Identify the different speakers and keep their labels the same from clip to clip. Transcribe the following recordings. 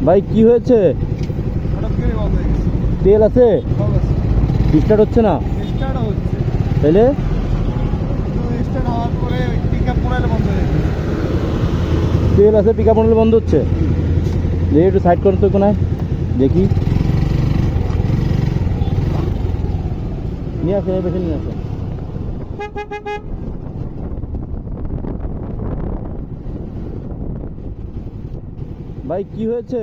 Speaker 1: ভাই কি হয়েছে?
Speaker 2: হঠাৎ করে বন্ধ হয়ে গেছে।
Speaker 1: তেল আছে?
Speaker 2: সব আছে।
Speaker 1: স্টার্ট হচ্ছে না?
Speaker 2: স্টার্ট হচ্ছে।
Speaker 1: তাহলে
Speaker 2: কিন্তু স্টার্ট হওয়ার পরে পিকআপ মোড়ালে বন্ধ হয়ে গেছে।
Speaker 1: তেল আছে, পিক আপ মডেল বন্ধ হচ্ছে। দেখি একটু সাইড করুন তো কোনায় দেখি। নিয়ে আসেন, এই পেছনে নিয়ে আসেন। ভাই কি হয়েছে?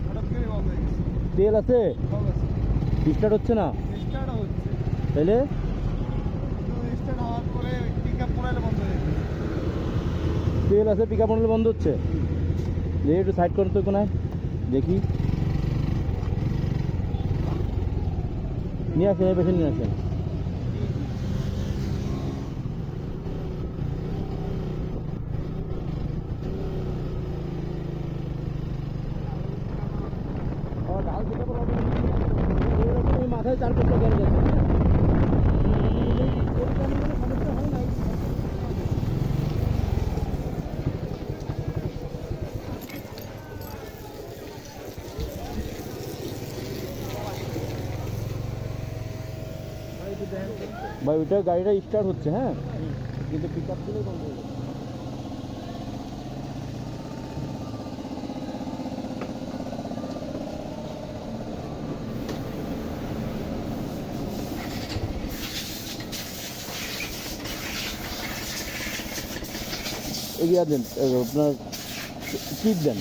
Speaker 2: হঠাৎ করে বন্ধ হয়ে গেছে।
Speaker 1: তেল আছে?
Speaker 2: সব আছে।
Speaker 1: স্টার্ট হচ্ছে না?
Speaker 2: স্টার্ট হচ্ছে।
Speaker 1: তাহলে
Speaker 2: কিন্তু স্টার্ট হওয়ার পরে পিকআপ মোড়ালে বন্ধ হয়ে গেছে।
Speaker 1: তেল আছে, পিক আপ মডেল বন্ধ হচ্ছে। দেখি একটু সাইড করুন তো কোনায় দেখি। নিয়ে আসেন, এই পেছনে নিয়ে আসেন। মাথায় 4-5টা গ্যারেজ আছে। ভাই ওইটা গাড়িটা স্টার্ট হচ্ছে, হ্যাঁ, কিন্তু পিক আপ দিলেই বন্ধ হয়ে যাবে। এগিয়ে দেন, আপনার কিট দেন।